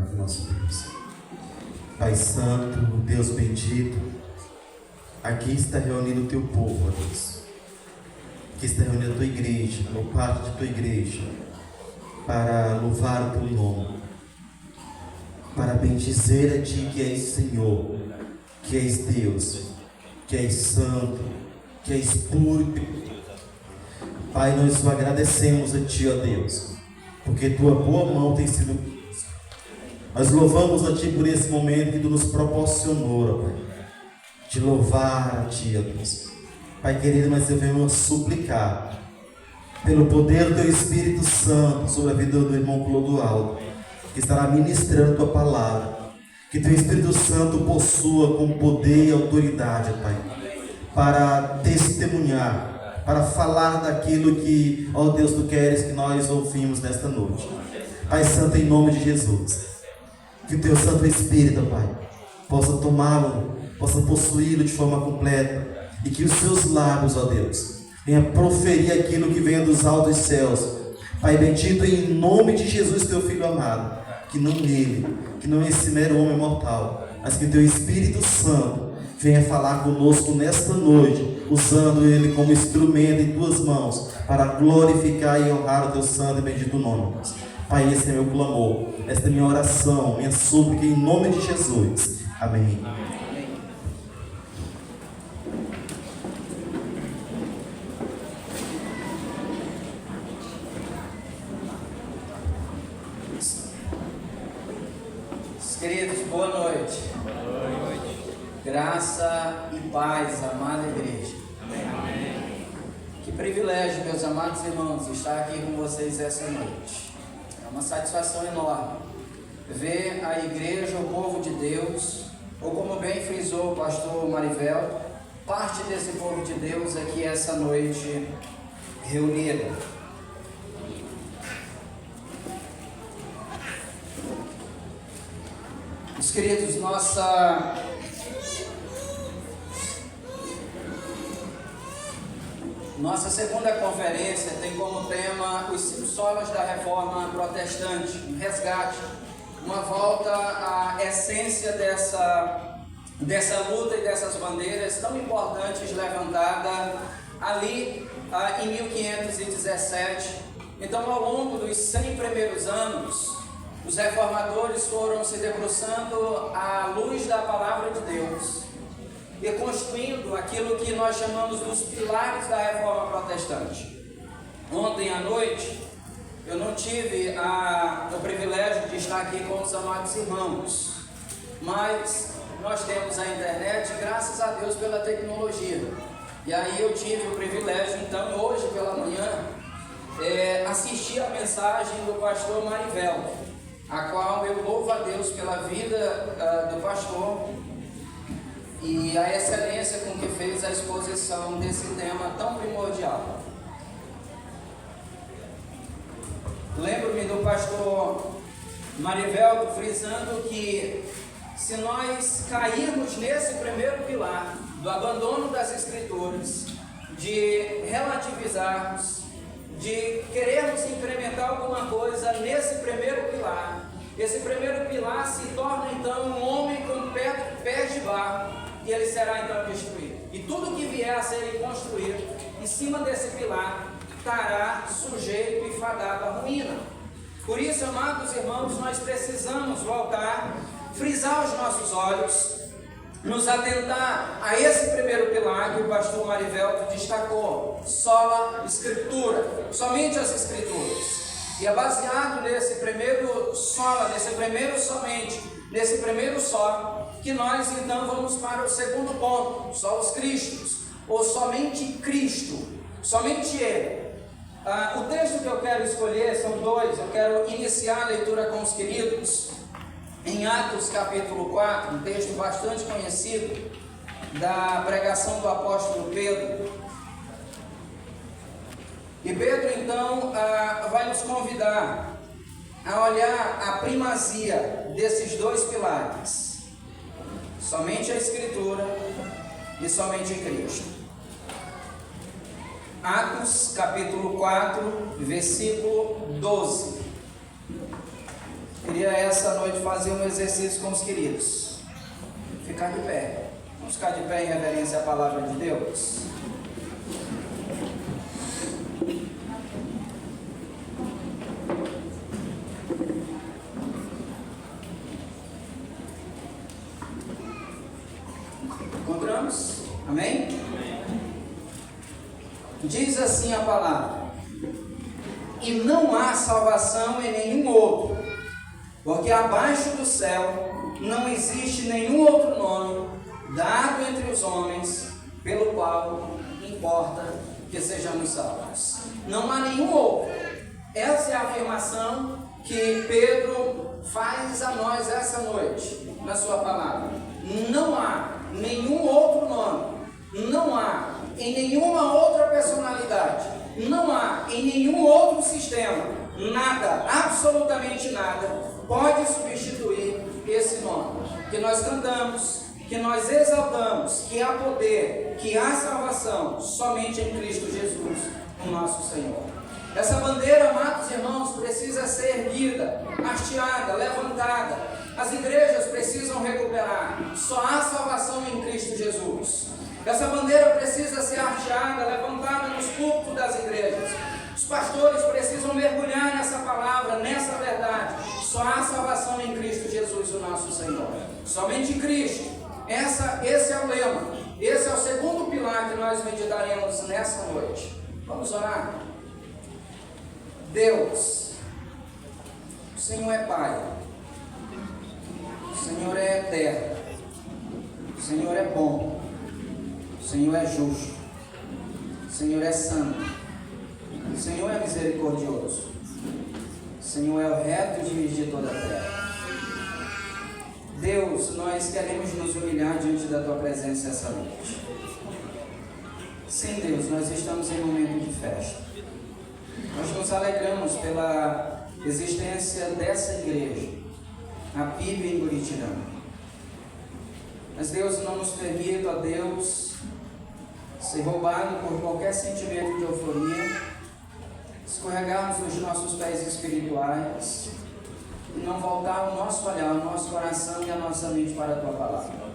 do nosso Deus. Pai Santo, Deus bendito, aqui está reunido o teu povo, ó Deus. Aqui está reunida a tua igreja, ou parte de tua igreja, para louvar o teu nome, para bendizer a ti que és Senhor, que és Deus, que és santo, que és puro. Pai, nós o agradecemos a ti, ó Deus, porque tua boa mão tem sido conosco. Nós louvamos a ti por esse momento que tu nos proporcionou, ó Pai, de louvar a ti, ó Deus. Pai querido, mas eu venho suplicar pelo poder do teu Espírito Santo sobre a vida do irmão Clodoaldo, que estará ministrando tua palavra, que teu Espírito Santo possua com poder e autoridade, Pai, para testemunhar, para falar daquilo que, ó Deus, tu queres que nós ouvimos nesta noite. Pai Santo, em nome de Jesus, que o teu Santo Espírito, Pai, possa tomá-lo, possa possuí-lo de forma completa, e que os seus lábios, ó Deus, venha proferir aquilo que venha dos altos céus. Pai bendito, em nome de Jesus, teu Filho amado, que não nele, que não esse mero homem mortal, mas que teu Espírito Santo venha falar conosco nesta noite, usando ele como instrumento em tuas mãos, para glorificar e honrar o teu santo e bendito nome. Pai, esse é meu clamor, esta é minha oração, minha súplica em nome de Jesus. Amém. Queridos, boa noite. Boa noite. Graça e paz, amada igreja. Amém. Que privilégio, meus amados irmãos, estar aqui com vocês essa noite. É uma satisfação enorme ver a igreja, o povo de Deus, ou como bem frisou o pastor Marivelto, parte desse povo de Deus aqui essa noite reunida. Meus queridos, nossa segunda conferência tem como tema os 5 solas da reforma protestante, um resgate, uma volta à essência dessa luta e dessas bandeiras tão importantes levantadas ali em 1517. Então, ao longo dos 100 primeiros anos, os reformadores foram se debruçando à luz da palavra de Deus e construindo aquilo que nós chamamos dos pilares da reforma protestante. Ontem à noite, eu não tive o privilégio de estar aqui com os amados irmãos, mas nós temos a internet, graças a Deus pela tecnologia. E aí eu tive o privilégio, então, hoje pela manhã, assistir a mensagem do pastor Marivelto, a qual eu louvo a Deus pela vida do pastor e a excelência com que fez a exposição desse tema tão primordial. Lembro-me do pastor Marivelto frisando que se nós cairmos nesse primeiro pilar do abandono das Escrituras, de relativizarmos, de querermos incrementar alguma coisa nesse primeiro pilar, esse primeiro pilar se torna então um homem com pés de barro, e ele será então destruído. E tudo que vier a ser construído em cima desse pilar estará sujeito e fadado à ruína. Por isso, amados irmãos, nós precisamos voltar, frisar os nossos olhos, nos atentar a esse primeiro pilar que o pastor Marivelto destacou: sola Escritura, somente as Escrituras. E é baseado nesse primeiro sola, nesse primeiro somente, nesse primeiro só, que nós então vamos para o segundo ponto: só os Cristos, ou somente Cristo, somente Ele. O texto que eu quero escolher são 2, eu quero iniciar a leitura com os queridos em Atos capítulo 4, um texto bastante conhecido da pregação do apóstolo Pedro. E Pedro então vai nos convidar a olhar a primazia desses 2 pilares: somente a Escritura e somente Cristo. Atos capítulo 4, versículo 12. Queria essa noite fazer um exercício com os queridos. Ficar de pé. Vamos ficar de pé em reverência à palavra de Deus. Encontramos? Amém? Diz assim a palavra: e não há salvação em nenhum outro, porque abaixo do céu não existe nenhum outro nome dado entre os homens pelo qual importa que sejamos salvos. Não há nenhum outro. Essa é a afirmação que Pedro faz a nós essa noite na sua palavra. Não há nenhum outro nome, não há em nenhuma outra personalidade, não há em nenhum outro sistema, nada, absolutamente nada, pode substituir esse nome que nós cantamos, que nós exaltamos, que há poder, que há salvação somente em Cristo Jesus, o nosso Senhor. Essa bandeira, amados irmãos, precisa ser erguida, hasteada, levantada. As igrejas precisam recuperar. Só há salvação em Cristo Jesus. Essa bandeira precisa ser hasteada, levantada nos púlpitos das igrejas. Os pastores precisam mergulhar nessa palavra, nessa verdade. Só há salvação em Cristo Jesus, o nosso Senhor. Somente em Cristo. Esse é o lema. Esse é o segundo pilar que nós meditaremos nessa noite. Vamos orar? Deus, o Senhor é Pai. O Senhor é eterno. O Senhor é bom. O Senhor é justo. O Senhor é santo. O Senhor é misericordioso. O Senhor é o reto juiz de toda a terra. Deus, nós queremos nos humilhar diante da Tua presença essa noite. Sim, Deus, nós estamos em momento de festa. Nós nos alegramos pela existência dessa igreja, a PIB em Buritirama. Mas Deus, não nos permita, ó Deus, ser roubado por qualquer sentimento de euforia, escorregarmos nos nossos pés espirituais e não voltar o nosso olhar, o nosso coração e a nossa mente para a Tua palavra.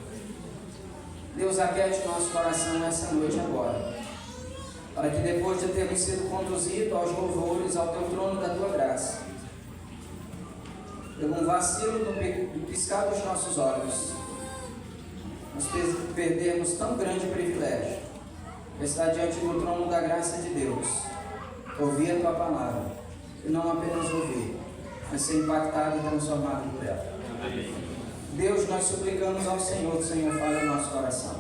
Deus, aquiete nosso coração nessa noite agora, para que depois de termos sido conduzidos aos louvores, ao Teu trono da Tua graça, pelo um vacilo do piscar dos nossos olhos, nós perdermos tão grande privilégio, de estar diante do trono da graça de Deus, ouvir a Tua palavra, e não apenas ouvir, mas ser impactado e transformado por ela. Deus, nós suplicamos ao Senhor, que o Senhor fale ao nosso coração.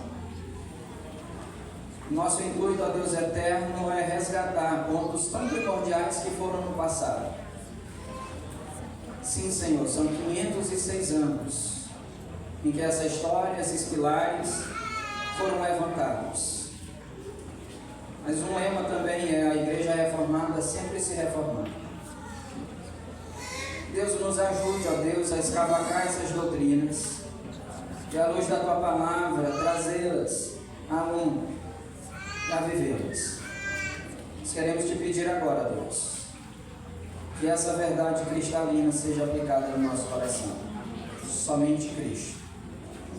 Nosso intuito, ó Deus eterno, é resgatar pontos tão primordiais que foram no passado. Sim, Senhor, são 506 anos em que essa história, esses pilares foram levantados. Mas um lema também é: a igreja reformada sempre se reformando. Deus, nos ajude, ó Deus, a escavacar essas doutrinas e, à luz da Tua palavra, trazê-las à luz e a vivê-las. Nós queremos Te pedir agora, Deus, que essa verdade cristalina seja aplicada no nosso coração. Somente Cristo.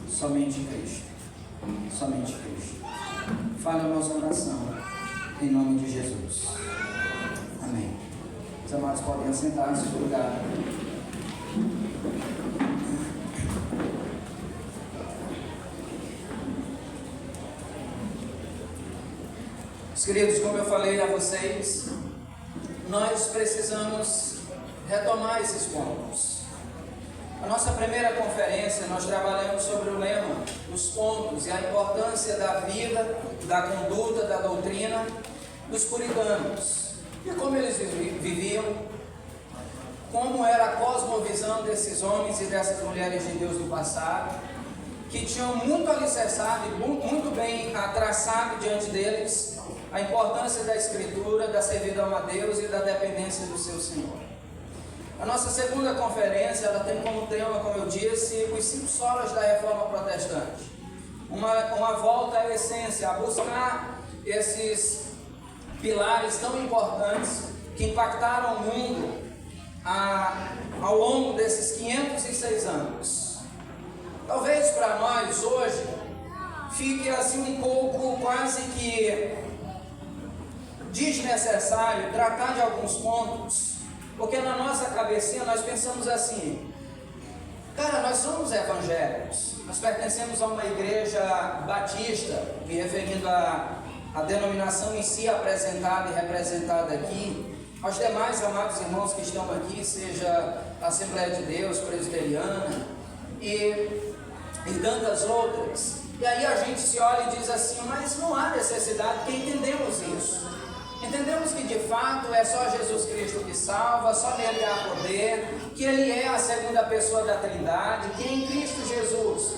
Somente Cristo. Somente Cristo. Fale ao nosso coração, em nome de Jesus. Amém. Os amados podem assentar-se no lugar. Queridos, como eu falei a vocês, nós precisamos retomar esses pontos. Na nossa primeira conferência, nós trabalhamos sobre o lema, os pontos e a importância da vida, da conduta, da doutrina dos puritanos. E como eles viviam, como era a cosmovisão desses homens e dessas mulheres de Deus do passado, que tinham muito alicerçado e muito bem traçado diante deles a importância da Escritura, da servidão a Deus e da dependência do seu Senhor. A nossa segunda conferência, ela tem como tema, como eu disse, os 5 solas da Reforma Protestante. Uma volta à essência, a buscar esses pilares tão importantes que impactaram o mundo ao longo desses 506 anos. Talvez para nós hoje fique assim um pouco quase que desnecessário tratar de alguns pontos, porque na nossa cabecinha nós pensamos assim: cara, nós somos evangélicos, nós pertencemos a uma igreja batista, me referindo à denominação em si apresentada e representada aqui, aos demais amados irmãos que estão aqui, seja a Assembleia de Deus, Presbiteriana e tantas outras. E aí a gente se olha e diz assim: mas não há necessidade, porque entendemos isso. Entendemos que de fato é só Jesus Cristo que salva, só nele há poder, que ele é a segunda pessoa da Trindade, que em Cristo Jesus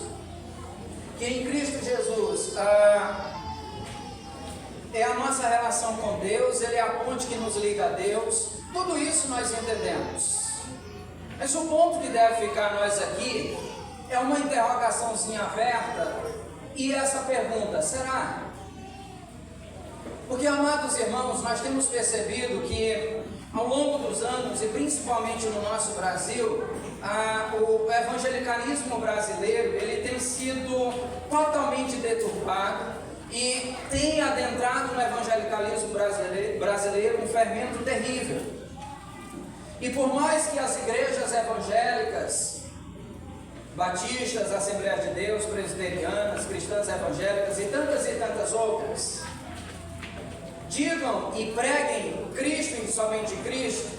é a nossa relação com Deus, ele é a ponte que nos liga a Deus. Tudo isso nós entendemos. Mas o ponto que deve ficar nós aqui é uma interrogaçãozinha aberta e essa pergunta: será? Porque, amados irmãos, nós temos percebido que ao longo dos anos, e principalmente no nosso Brasil, o evangelicalismo brasileiro ele tem sido totalmente deturpado e tem adentrado no evangelicalismo brasileiro um fermento terrível. E por mais que as igrejas evangélicas, batistas, Assembleia de Deus, presbiterianas, cristãs evangélicas e tantas outras, digam e preguem Cristo e somente Cristo,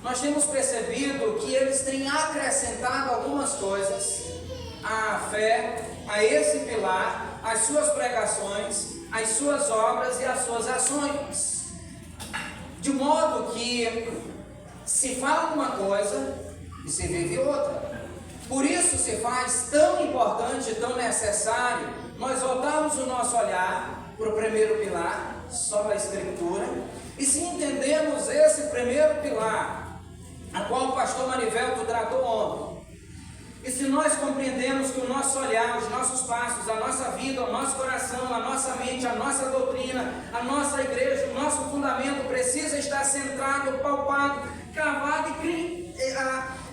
nós temos percebido que eles têm acrescentado algumas coisas à fé, a esse pilar, às suas pregações, às suas obras e às suas ações, de modo que se fala uma coisa e se vive outra. Por isso se faz tão importante, tão necessário nós voltarmos o nosso olhar para o primeiro pilar, só a Escritura, e se entendemos esse primeiro pilar, a qual o pastor Marivelto tratou ontem, e se nós compreendemos que o nosso olhar, os nossos passos, a nossa vida, o nosso coração, a nossa mente, a nossa doutrina, a nossa igreja, o nosso fundamento precisa estar centrado, palpado, cravado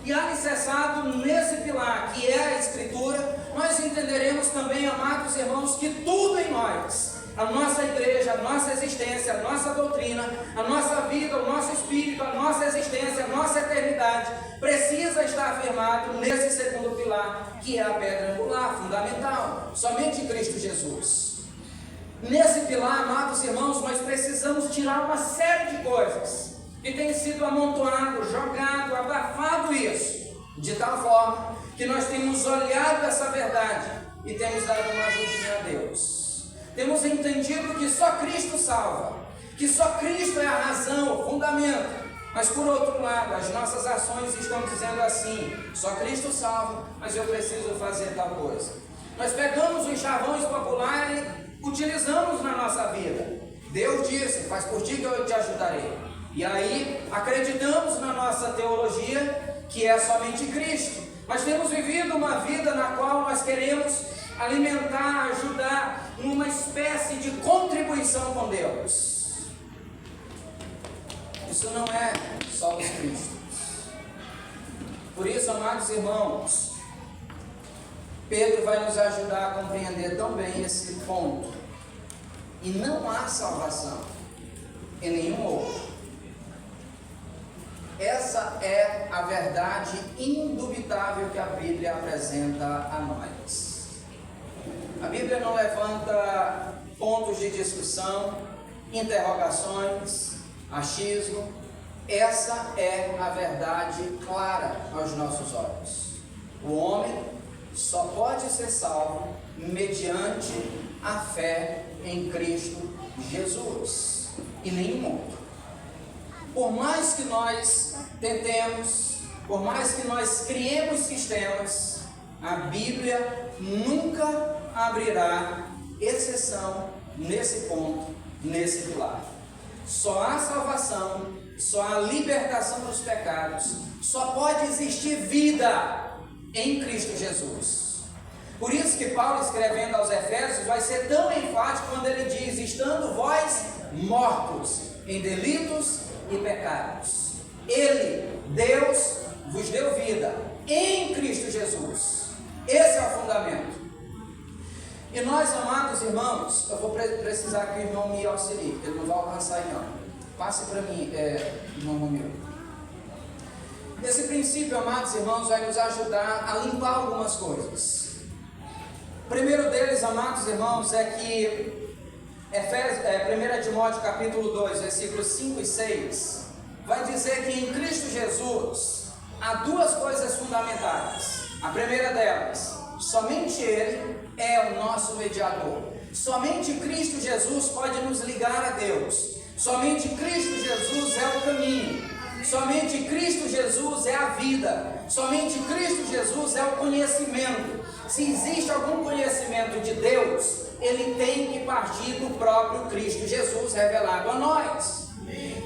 e alicerçado nesse pilar, que é a Escritura, nós entenderemos também, amados irmãos, que tudo em nós, a nossa igreja, a nossa existência, a nossa doutrina, a nossa vida, o nosso espírito, a nossa existência, a nossa eternidade, precisa estar afirmado nesse segundo pilar, que é a pedra angular, fundamental, somente Cristo Jesus. Nesse pilar, amados irmãos, nós precisamos tirar uma série de coisas que tem sido amontoado, jogado, abafado isso, de tal forma que nós temos olhado essa verdade e temos dado uma ajudinha a Deus. Temos entendido que só Cristo salva, que só Cristo é a razão, o fundamento. Mas por outro lado, as nossas ações estão dizendo assim: só Cristo salva, mas eu preciso fazer tal coisa. Nós pegamos os chavões populares e utilizamos na nossa vida. Deus disse: faz por ti que eu te ajudarei. E aí acreditamos na nossa teologia que é somente Cristo. Mas temos vivido uma vida na qual nós queremos alimentar, ajudar numa espécie de contribuição com Deus. Isso não é só os cristãos. Por isso, amados irmãos, Pedro vai nos ajudar a compreender também esse ponto. E não há salvação em nenhum outro. Essa é a verdade indubitável que a Bíblia apresenta a nós. A Bíblia não levanta pontos de discussão, interrogações, achismo. Essa é a verdade clara aos nossos olhos. O homem só pode ser salvo mediante a fé em Cristo Jesus e nenhum outro. Por mais que nós tentemos, por mais que nós criemos sistemas, a Bíblia nunca abrirá exceção nesse ponto, nesse pilar. Só há salvação, só há libertação dos pecados, só pode existir vida em Cristo Jesus. Por isso que Paulo, escrevendo aos Efésios, vai ser tão enfático quando ele diz: estando vós mortos em delitos e pecados, ele Deus vos deu vida em Cristo Jesus. Esse é o fundamento. E nós, amados irmãos, eu vou precisar que o irmão me auxilie, porque ele não vai alcançar aí não. Passe para mim, irmão Romeu. Esse princípio, amados irmãos, vai nos ajudar a limpar algumas coisas. O primeiro deles, amados irmãos, é que 1 Timóteo capítulo 2, versículos 5 e 6, vai dizer que em Cristo Jesus há duas coisas fundamentais. A primeira delas, somente Ele é o nosso mediador. Somente Cristo Jesus pode nos ligar a Deus. Somente Cristo Jesus é o caminho. Somente Cristo Jesus é a vida. Somente Cristo Jesus é o conhecimento. Se existe algum conhecimento de Deus, ele tem que partir do próprio Cristo Jesus revelado a nós.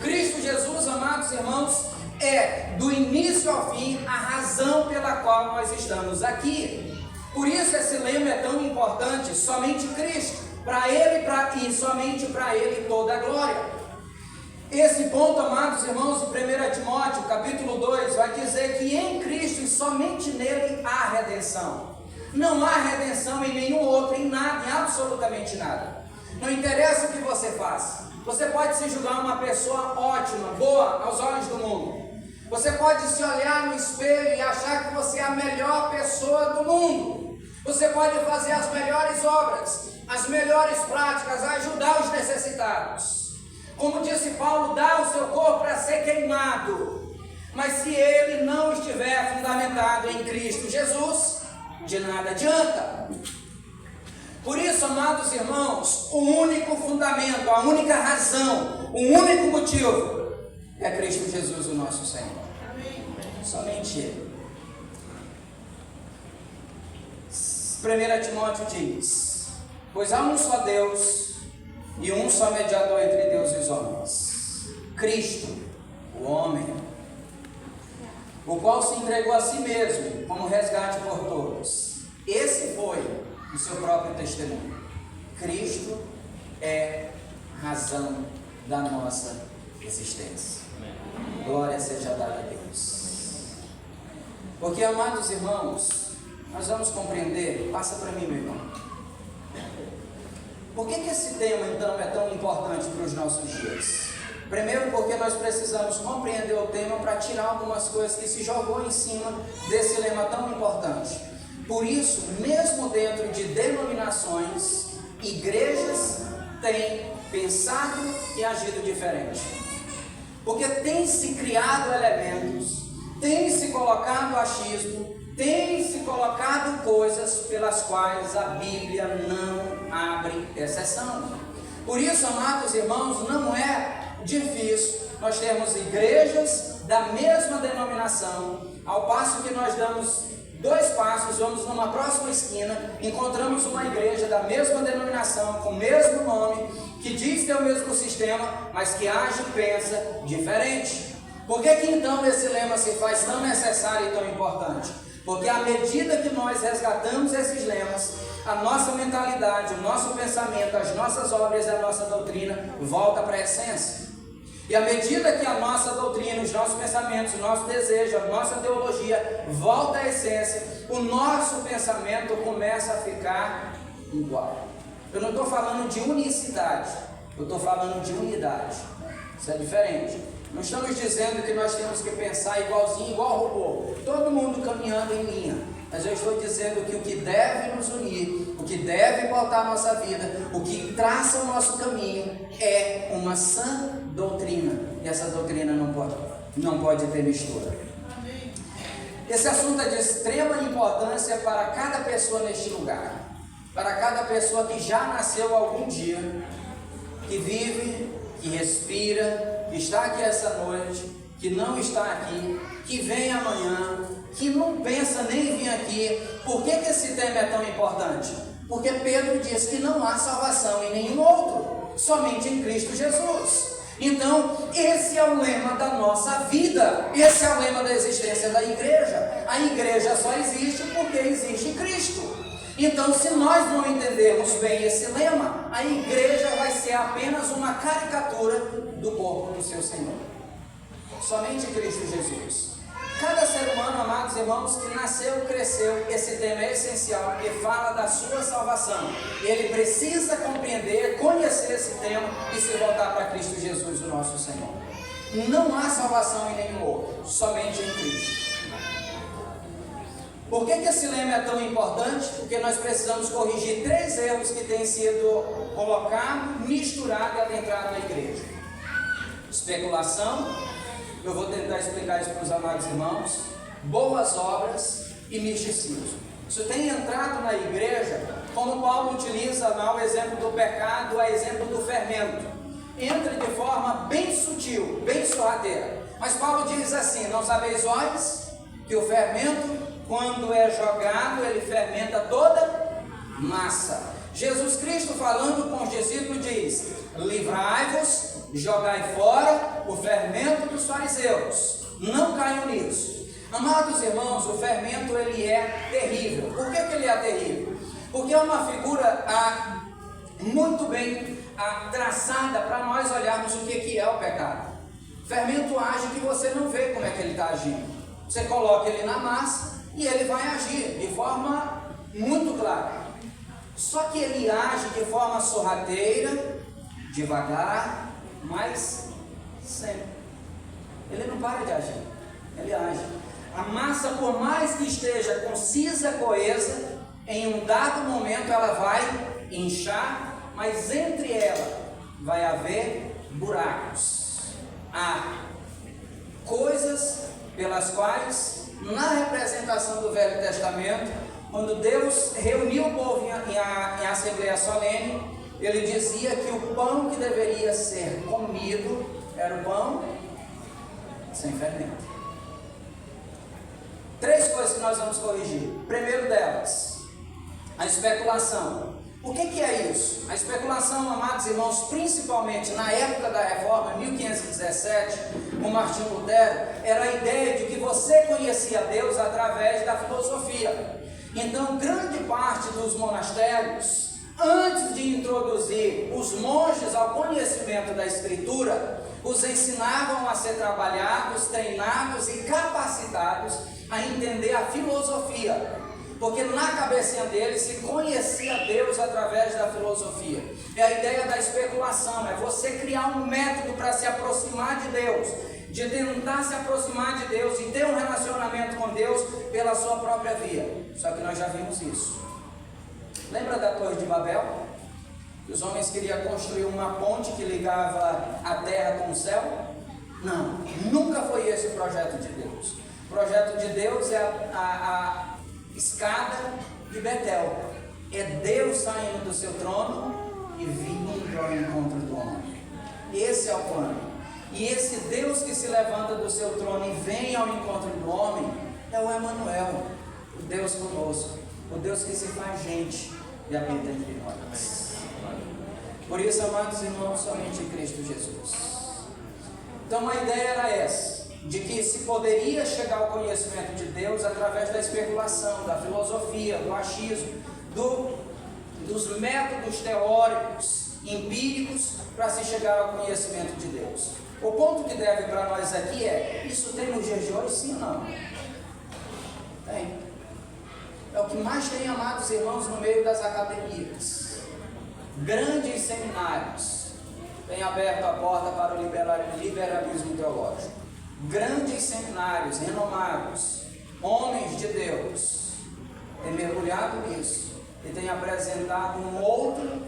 Cristo Jesus, amados irmãos, é do início ao fim a razão pela qual nós estamos aqui. Por isso esse lema é tão importante. Somente Cristo, para Ele e somente para Ele toda a glória. Esse ponto, amados irmãos, de 1 Timóteo capítulo 2 vai dizer que em Cristo e somente nele há redenção. Não há redenção em nenhum outro, em nada, em absolutamente nada. Não interessa o que você faça. Você pode se julgar uma pessoa ótima, boa aos olhos do mundo. Você pode se olhar no espelho e achar que você é a melhor pessoa do mundo. Você pode fazer as melhores obras, as melhores práticas, ajudar os necessitados. Como disse Paulo, dá o seu corpo para ser queimado. Mas se ele não estiver fundamentado em Cristo Jesus, de nada adianta. Por isso, amados irmãos, o único fundamento, a única razão, o único motivo é Cristo Jesus, o nosso Senhor. Somente Ele. 1 Timóteo diz: pois há um só Deus e um só mediador entre Deus e os homens, Cristo, o homem, o qual se entregou a si mesmo como resgate por todos. Esse foi o seu próprio testemunho. Cristo é razão da nossa existência. Glória seja dada a Deus. Porque, amados irmãos, nós vamos compreender. Passa para mim, meu irmão. Por que esse tema, então, é tão importante para os nossos dias? Primeiro, porque nós precisamos compreender o tema para tirar algumas coisas que se jogou em cima desse lema tão importante. Por isso, mesmo dentro de denominações, igrejas têm pensado e agido diferente. Porque tem se criado elementos, tem se colocado achismo, tem se colocado coisas pelas quais a Bíblia não abre exceção. Por isso, amados irmãos, não é difícil nós termos igrejas da mesma denominação, ao passo que nós damos 2 passos, vamos numa próxima esquina, encontramos uma igreja da mesma denominação, com o mesmo nome, que diz ter o mesmo sistema, mas que age e pensa diferente. Por que então esse lema se faz tão necessário e tão importante? Porque à medida que nós resgatamos esses lemas, a nossa mentalidade, o nosso pensamento, as nossas obras e a nossa doutrina volta para a essência. E à medida que a nossa doutrina, os nossos pensamentos, o nosso desejo, a nossa teologia volta à essência, o nosso pensamento começa a ficar igual. Eu não estou falando de unicidade, eu estou falando de unidade. Isso é diferente. Não estamos dizendo que nós temos que pensar igualzinho, igual robô, todo mundo caminhando em linha. Mas eu estou dizendo que o que deve nos unir, o que deve pautar a nossa vida, o que traça o nosso caminho é uma sã doutrina. E essa doutrina não pode ter mistura. Esse assunto é de extrema importância para cada pessoa neste lugar. Para cada pessoa que já nasceu algum dia, que vive, que respira, que está aqui essa noite, que não está aqui, que vem amanhã, que não pensa nem vir aqui. Por que esse tema é tão importante? Porque Pedro diz que não há salvação em nenhum outro, somente em Cristo Jesus. Então, esse é o lema da nossa vida, esse é o lema da existência da igreja. A igreja só existe porque existe Cristo. Então, se nós não entendermos bem esse lema, a igreja vai ser apenas uma caricatura do corpo do seu Senhor. somente em Cristo Jesus. Cada ser humano, amados irmãos, que nasceu, cresceu, esse tema é essencial, porque fala da sua salvação. Ele precisa compreender, conhecer esse tema e se voltar para Cristo Jesus, o nosso Senhor. Não há salvação em nenhum outro, somente em Cristo. Por que esse lema é tão importante? Porque nós precisamos corrigir 3 erros que têm sido colocados, misturados e adentrados na igreja. Especulação, eu vou tentar explicar isso para os amados irmãos, boas obras e misticismo. Isso tem entrado na igreja, como Paulo utiliza lá o exemplo do pecado, o exemplo do fermento. Entra de forma bem sutil, bem sorrateira. Mas Paulo diz assim: não sabeis vós que o fermento, quando é jogado, ele fermenta toda massa. Jesus Cristo, falando com os discípulos, diz: livrai-vos, jogai fora o fermento dos fariseus. Não caiam nisso. Amados irmãos, o fermento ele é terrível. Por que ele é terrível? Porque é uma figura muito bem traçada para nós olharmos o que é o pecado. O fermento age que você não vê como é que ele está agindo. Você coloca ele na massa e ele vai agir de forma muito clara. Só que ele age de forma sorrateira, devagar, mas sempre. Ele não para de agir, ele age. A massa, por mais que esteja concisa, coesa, em um dado momento ela vai inchar, mas entre ela vai haver buracos. Há coisas pelas quais, na representação do Velho Testamento, quando Deus reuniu o povo em assembleia solene, ele dizia que o pão que deveria ser comido era o pão sem fermento. 3 coisas que nós vamos corrigir. Primeiro delas, a especulação. O que é isso? A especulação, amados irmãos, principalmente na época da Reforma, 1517, com Martinho Lutero, era a ideia de que você conhecia Deus através da filosofia. Então, grande parte dos monastérios, antes de introduzir os monges ao conhecimento da Escritura, os ensinavam a ser trabalhados, treinados e capacitados a entender a filosofia. Porque na cabecinha deles se conhecia Deus através da filosofia. É a ideia da especulação, é você criar um método para se aproximar de Deus, de tentar se aproximar de Deus e ter um relacionamento com Deus pela sua própria via. Só que nós já vimos isso. Lembra da Torre de Babel? Os homens queriam construir uma ponte que ligava a terra com o céu? Não, nunca foi esse o projeto de Deus. O projeto de Deus é a escada de Betel. É Deus saindo do seu trono e vindo ao encontro do homem. Esse é o plano. E esse Deus que se levanta do seu trono e vem ao encontro do homem é o Emanuel, o Deus conosco, o Deus que se faz gente e habita entre nós. Por isso, amados irmãos, somente em Cristo Jesus. Então a ideia era essa, de que se poderia chegar ao conhecimento de Deus através da especulação, da filosofia, do achismo, dos métodos teóricos, empíricos, para se chegar ao conhecimento de Deus. O ponto que deve para nós aqui é: isso tem nos dias de hoje, sim ou não? Tem. É o que mais tem, amados irmãos, no meio das academias. Grandes seminários têm aberto a porta para o liberalismo teológico. Grandes seminários renomados, homens de Deus, têm mergulhado nisso e têm apresentado um outro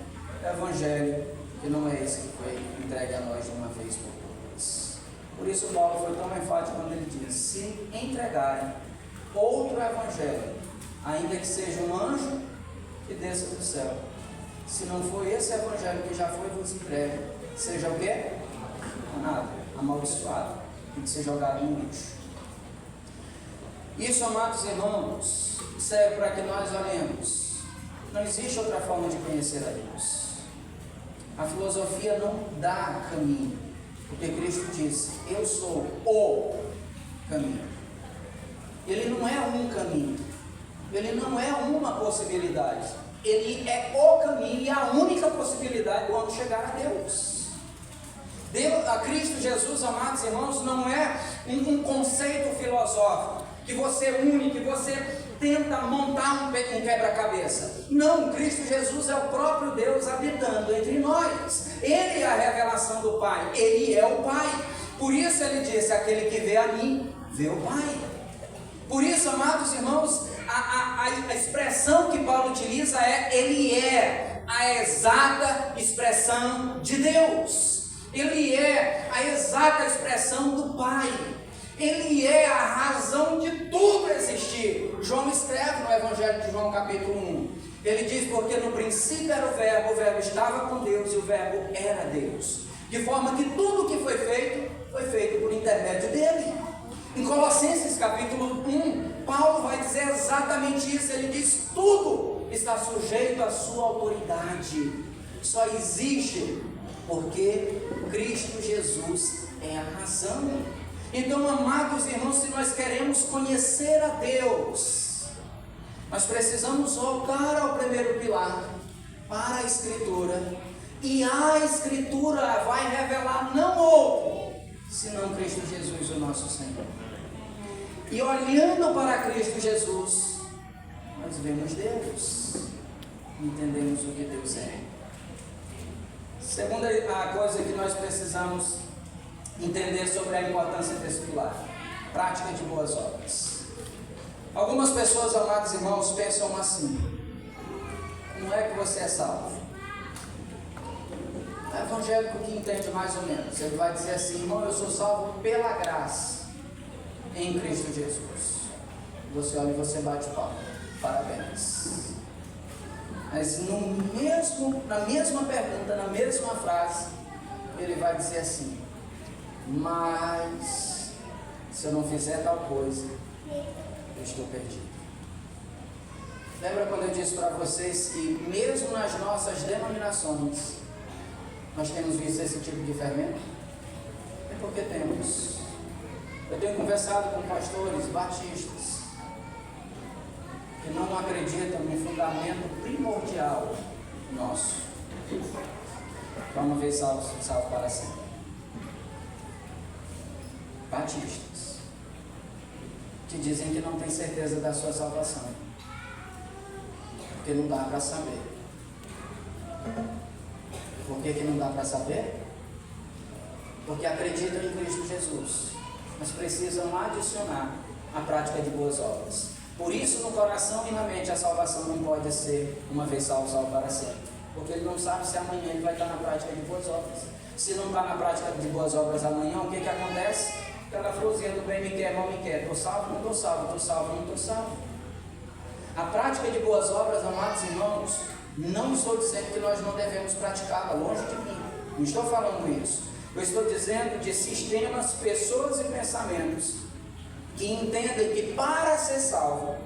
evangelho que não é esse que foi entregue a nós de uma vez por todas. Por isso Paulo foi tão enfático quando ele diz: se entregarem outro evangelho, ainda que seja um anjo que desça do céu, se não for esse evangelho que já foi vos entregue, seja o quê? Nada, amaldiçoado, tem que ser jogado no lixo. Isso, amados irmãos, serve para que nós olhemos. Não existe outra forma de conhecer a Deus. A filosofia não dá caminho, porque Cristo disse: eu sou o caminho. Ele não é um caminho, ele não é uma possibilidade, ele é o caminho e a única possibilidade quando chegar a Deus. A Cristo Jesus, amados irmãos, não é um conceito filosófico que você une, que você tenta montar um quebra-cabeça. Não, Cristo Jesus é o próprio Deus habitando entre nós. Ele é a revelação do Pai, Ele é o Pai. Por isso Ele disse: aquele que vê a mim, vê o Pai. Por isso, amados irmãos, a expressão que Paulo utiliza é: Ele é a exata expressão de Deus. Ele é a exata expressão do Pai. Ele é a razão de tudo existir. João escreve no Evangelho de João, capítulo 1. Ele diz: porque no princípio era o Verbo estava com Deus e o Verbo era Deus. De forma que tudo que foi feito por intermédio dele. Em Colossenses capítulo 1, Paulo vai dizer exatamente isso. Ele diz: tudo está sujeito à sua autoridade. Só existe porque Cristo Jesus é a razão. Então, amados irmãos, se nós queremos conhecer a Deus, nós precisamos voltar ao primeiro pilar, para a Escritura. E a Escritura vai revelar não outro, senão Cristo Jesus, o nosso Senhor. E olhando para Cristo Jesus, nós vemos Deus, entendemos o que Deus é. Segunda coisa que nós precisamos entender sobre a importância desse pilar: prática de boas obras. Algumas pessoas, amados irmãos, pensam assim: como é que você é salvo? O evangélico que entende mais ou menos, ele vai dizer assim: irmão, eu sou salvo pela graça em Cristo Jesus. Você olha e você bate palma, parabéns. Mas na mesma pergunta, na mesma frase, ele vai dizer assim: mas se eu não fizer tal coisa, eu estou perdido. Lembra quando eu disse para vocês que mesmo nas nossas denominações nós temos visto esse tipo de fermento? É porque temos. Eu tenho conversado com pastores batistas que não acreditam no fundamento primordial nosso: vamos ver salvo para sempre. Batistas que dizem que não tem certeza da sua salvação, porque não dá para saber. Por que não dá para saber? Porque acreditam em Cristo Jesus, mas precisam adicionar a prática de boas obras. Por isso, no coração e na mente, a salvação não pode ser uma vez salvo para sempre, porque ele não sabe se amanhã ele vai estar na prática de boas obras. Se não está na prática de boas obras amanhã, o que acontece? Aquela florzinha do bem me quer, mal me quer. Estou salvo, não estou salvo, estou salvo, não estou salvo. A prática de boas obras, amados irmãos, não estou dizendo que nós não devemos praticá-la, longe de mim. Não estou falando isso. Eu estou dizendo de sistemas, pessoas e pensamentos que entendem que para ser salvo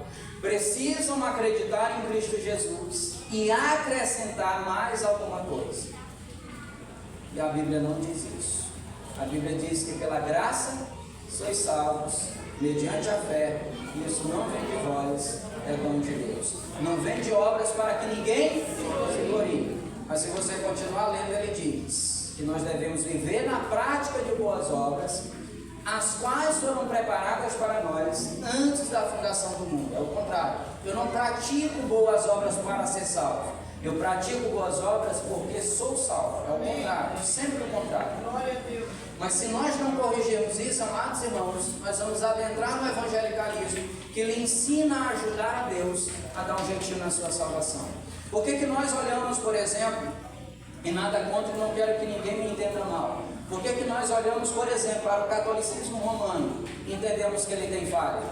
precisam acreditar em Cristo Jesus e acrescentar mais alguma coisa. E a Bíblia não diz isso. A Bíblia diz que pela graça sois salvos, mediante a fé. Isso não vem de vós, é dom de Deus. Não vem de obras para que ninguém se glorie. Mas se você continuar lendo, ele diz que nós devemos viver na prática de boas obras, as quais foram preparadas para nós antes da fundação do mundo. É o contrário. Eu não pratico boas obras para ser salvo. Eu pratico boas obras porque sou salvo. É o contrário, sempre o contrário. Mas se nós não corrigirmos isso, amados irmãos, nós vamos adentrar no evangelicalismo que lhe ensina a ajudar a Deus a dar um jeitinho na sua salvação. Por que nós olhamos, por exemplo, e nada contra, não quero que ninguém me entenda mal. Por que nós olhamos, por exemplo, para o catolicismo romano e entendemos que ele tem falha?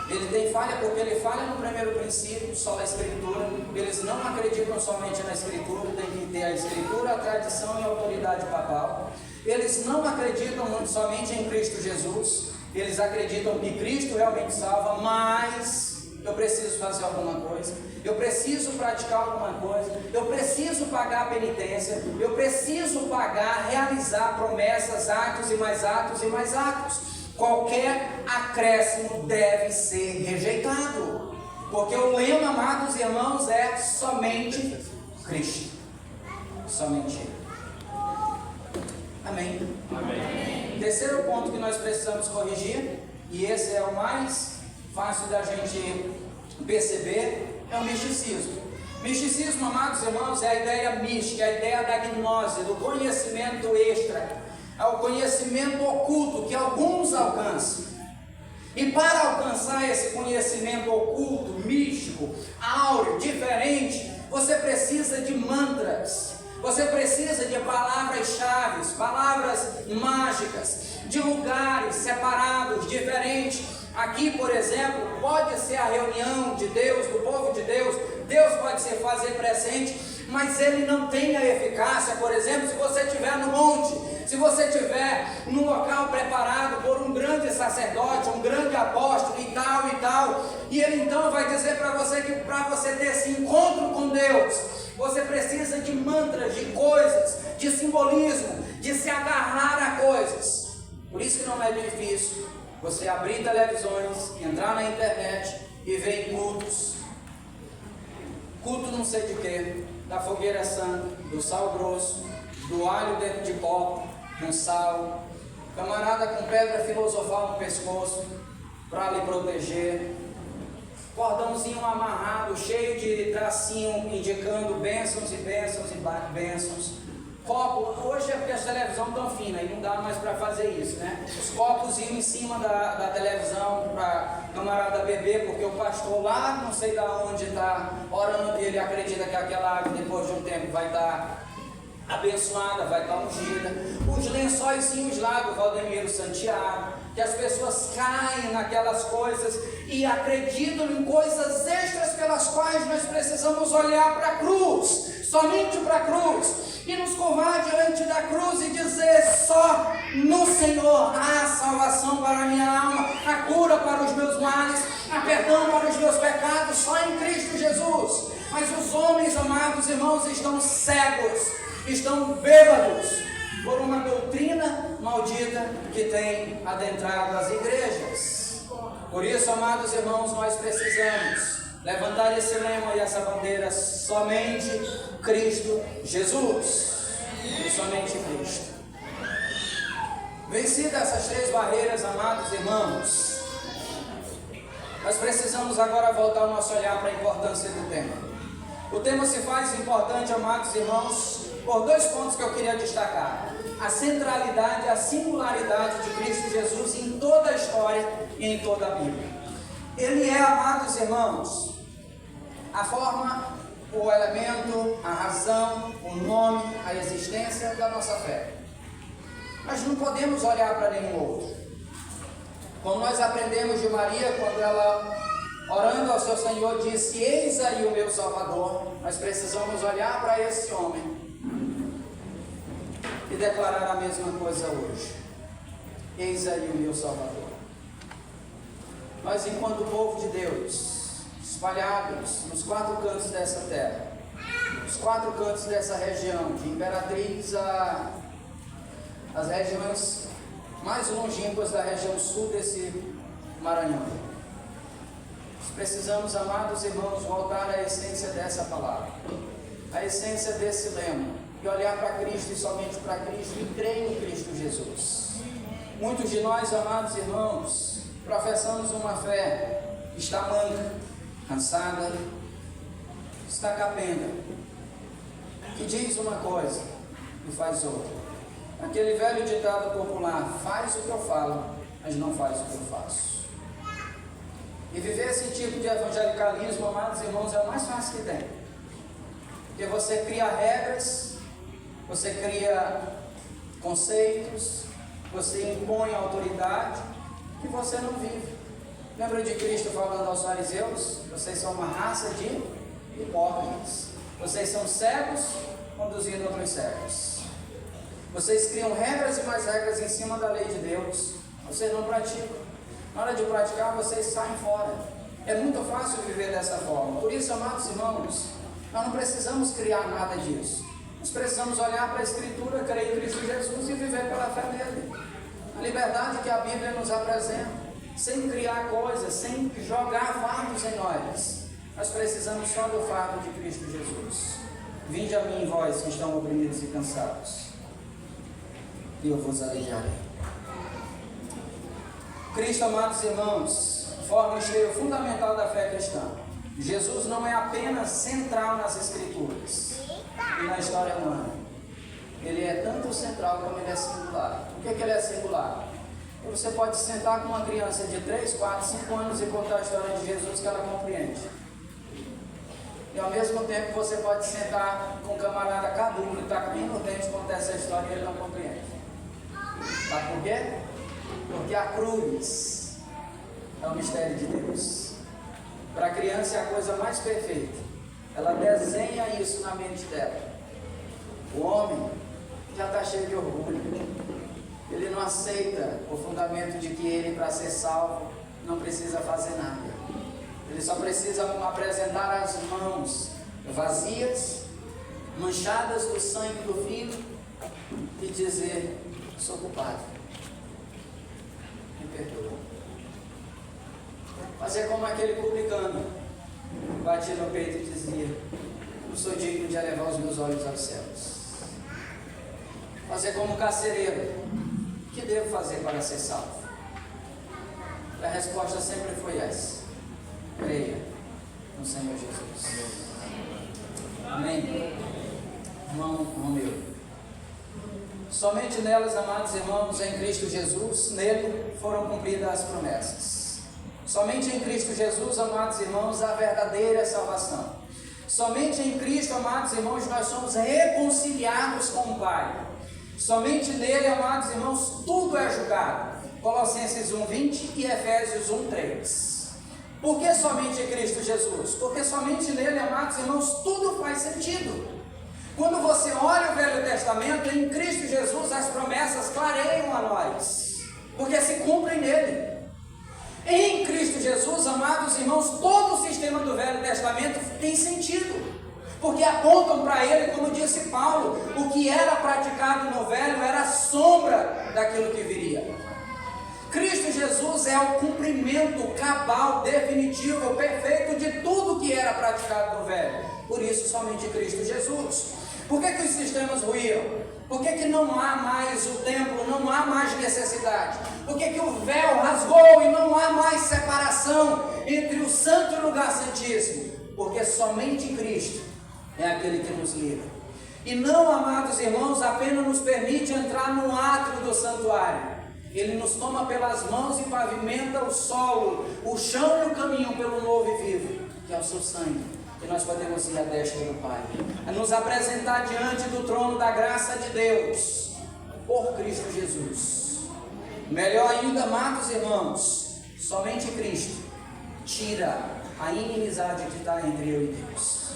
Ele tem falha porque ele falha no primeiro princípio, só a Escritura. Eles não acreditam somente na Escritura, tem que ter a Escritura, a tradição e a autoridade papal. Eles não acreditam somente em Cristo Jesus. Eles acreditam que Cristo realmente salva, mas eu preciso fazer alguma coisa, eu preciso praticar alguma coisa, eu preciso pagar a penitência, eu preciso pagar, realizar promessas, atos e mais atos e mais atos. Qualquer acréscimo deve ser rejeitado, porque o lema, amados irmãos, é somente Cristo, somente Ele. Amém? Amém. Terceiro ponto que nós precisamos corrigir, e esse é o mais fácil da gente perceber, é o misticismo. Misticismo, amados irmãos, é a ideia mística, é a ideia da gnose, do conhecimento extra, é o conhecimento oculto que alguns alcançam. E para alcançar esse conhecimento oculto, místico, áureo, diferente, você precisa de mantras, você precisa de palavras-chave, palavras mágicas, de lugares separados, diferentes. Aqui, por exemplo, pode ser a reunião de Deus, do povo de Deus, Deus pode se fazer presente, mas ele não tem a eficácia, por exemplo, se você estiver no monte, se você estiver num local preparado por um grande sacerdote, um grande apóstolo e tal, e ele então vai dizer para você que para você ter esse encontro com Deus, você precisa de mantras, de coisas, de simbolismo, de se agarrar a coisas. Por isso que não é difícil você abrir televisões, entrar na internet e ver cultos. Culto não sei de quê, da fogueira santa, do sal grosso, do alho dentro de copo, com sal, camarada com pedra filosofal no pescoço, para lhe proteger, cordãozinho amarrado, cheio de tracinho, indicando bênçãos e bênçãos e bênçãos. Copo, hoje é porque a televisão tão fina e não dá mais para fazer isso, né? Os copos iam em cima da televisão para camarada beber, porque o pastor lá, não sei de onde está orando, e ele acredita que aquela água depois de um tempo vai estar abençoada, vai estar ungida. Os lençóizinhos lá do Valdemiro Santiago, que as pessoas caem naquelas coisas e acreditam em coisas extras pelas quais nós precisamos olhar para a cruz, somente para a cruz, e nos curvar diante da cruz e dizer: só no Senhor há salvação para a minha alma, a cura para os meus males, a perdão para os meus pecados, só em Cristo Jesus. Mas os homens, amados irmãos, estão cegos, estão bêbados por uma doutrina maldita que tem adentrado as igrejas. Por isso, amados irmãos, nós precisamos levantar esse lema e essa bandeira: somente Cristo Jesus, e somente Cristo. Vencidas essas três barreiras, amados irmãos, nós precisamos agora voltar o nosso olhar para a importância do tema. O tema se faz importante, amados irmãos, por dois pontos que eu queria destacar: a centralidade, a singularidade de Cristo Jesus em toda a história e em toda a Bíblia. Ele é, amados irmãos, a forma, o elemento, a razão, o nome, a existência da nossa fé. Nós não podemos olhar para nenhum outro. Como nós aprendemos de Maria, quando ela, orando ao seu Senhor, disse: eis aí o meu Salvador, nós precisamos olhar para esse homem e declarar a mesma coisa hoje: eis aí o meu Salvador. Nós, enquanto povo de Deus, espalhados nos quatro cantos dessa terra, os quatro cantos dessa região, de Imperatriz as regiões mais longínquas da região sul desse Maranhão, nós precisamos, amados irmãos, voltar à essência dessa palavra, a essência desse lema, e olhar para Cristo e somente para Cristo, e crer em Cristo Jesus. Muitos de nós, amados irmãos, professamos uma fé que está manca, cansada, está capenga, que diz uma coisa e faz outra. Aquele velho ditado popular: faz o que eu falo, mas não faz o que eu faço. E viver esse tipo de evangelicalismo, amados irmãos, é o mais fácil que tem. Porque você cria regras, você cria conceitos, você impõe autoridade que você não vive. Lembra de Cristo falando aos fariseus: vocês são uma raça de hipócritas, vocês são cegos conduzindo outros cegos, vocês criam regras e mais regras em cima da lei de Deus, vocês não praticam. Na hora de praticar, vocês saem fora. É muito fácil viver dessa forma. Por isso, amados irmãos, nós não precisamos criar nada disso. Nós precisamos olhar para a Escritura, crer em Cristo Jesus e viver pela fé nele. A liberdade que a Bíblia nos apresenta, sem criar coisas, sem jogar fardos em nós. Nós precisamos só do fardo de Cristo Jesus. Vinde a mim, vós que estão oprimidos e cansados. e eu vos aliviarei. Cristo, amados irmãos, forma o esteio fundamental da fé cristã. Jesus não é apenas central nas Escrituras e na história humana. Ele é tanto central como ele é singular. Por que ele é singular? Porque você pode sentar com uma criança de 3, 4, 5 anos e contar a história de Jesus que ela compreende. E ao mesmo tempo você pode sentar com um camarada caduco que está caindo no dente e contar essa história e ele não compreende. Sabe por quê? Porque a cruz é o mistério de Deus. Para a criança é a coisa mais perfeita. Ela desenha isso na mente dela. O homem já está cheio de orgulho. Ele não aceita o fundamento de que ele, para ser salvo, não precisa fazer nada. Ele só precisa apresentar as mãos vazias, manchadas do sangue do Filho, e dizer: sou culpado, me perdoa. Fazer como aquele publicano, batia no peito e dizia: não sou digno de elevar os meus olhos aos céus. Fazer como o carcereiro: o que devo fazer para ser salvo? A resposta sempre foi essa: creia no Senhor Jesus. Amém. Irmão Romeu, somente nelas, amados irmãos, em Cristo Jesus, nele foram cumpridas as promessas. Somente em Cristo Jesus, amados irmãos, a verdadeira salvação. Somente em Cristo, amados irmãos, nós somos reconciliados com o Pai. Somente nele, amados irmãos, tudo é julgado. Colossenses 1:20 e Efésios 1:3. Por que somente em Cristo Jesus? Porque somente nele, amados irmãos, tudo faz sentido. Quando você olha o Velho Testamento, em Cristo Jesus as promessas clareiam a nós, porque se cumprem nele. Em Cristo Jesus, amados irmãos, todo o sistema do Velho Testamento tem sentido, porque apontam para ele, como disse Paulo, o que era praticado no Velho era a sombra daquilo que viria. Cristo Jesus é o cumprimento cabal, definitivo, perfeito de tudo que era praticado no Velho. Por isso, somente Cristo Jesus. Por que os sistemas ruíram? Por que não há mais o templo, não há mais necessidade? Por que o véu rasgou e não há mais separação entre o santo e o lugar santíssimo? Porque somente Cristo é aquele que nos liga. E não, amados irmãos, apenas nos permite entrar no átrio do santuário. Ele nos toma pelas mãos e pavimenta o solo, o chão e o caminho pelo novo e vivo, que é o seu sangue, e nós podemos ir à destra do Pai, a nos apresentar diante do trono da graça de Deus, por Cristo Jesus. Melhor ainda, amados irmãos, somente Cristo tira a inimizade que está entre eu e Deus.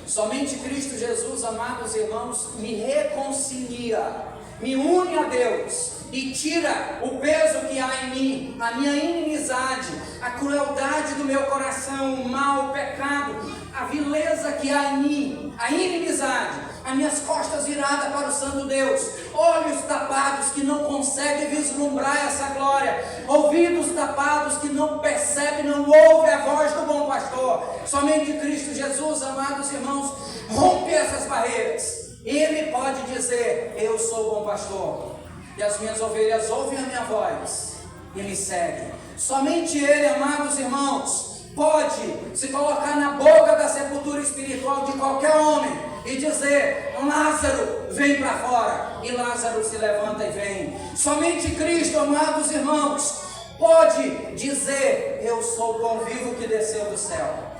Somente Cristo Jesus, amados irmãos, me reconcilia, me une a Deus e tira o peso que há em mim, a minha inimizade, a crueldade do meu coração, o mal, o pecado, a vileza que há em mim, a inimizade, as minhas costas viradas para o santo Deus, olhos tapados que não conseguem vislumbrar essa glória, ouvidos tapados que não percebem, não ouvem a voz do bom pastor. Somente Cristo Jesus, amados irmãos, rompe essas barreiras. Ele pode dizer: eu sou o bom pastor, e as minhas ovelhas ouvem a minha voz e me seguem. Somente Ele, amados irmãos, pode se colocar na boca da sepultura espiritual de qualquer homem e dizer: Lázaro, vem para fora, e Lázaro se levanta e vem. Somente Cristo, amados irmãos, pode dizer: eu sou o pão vivo que desceu do céu.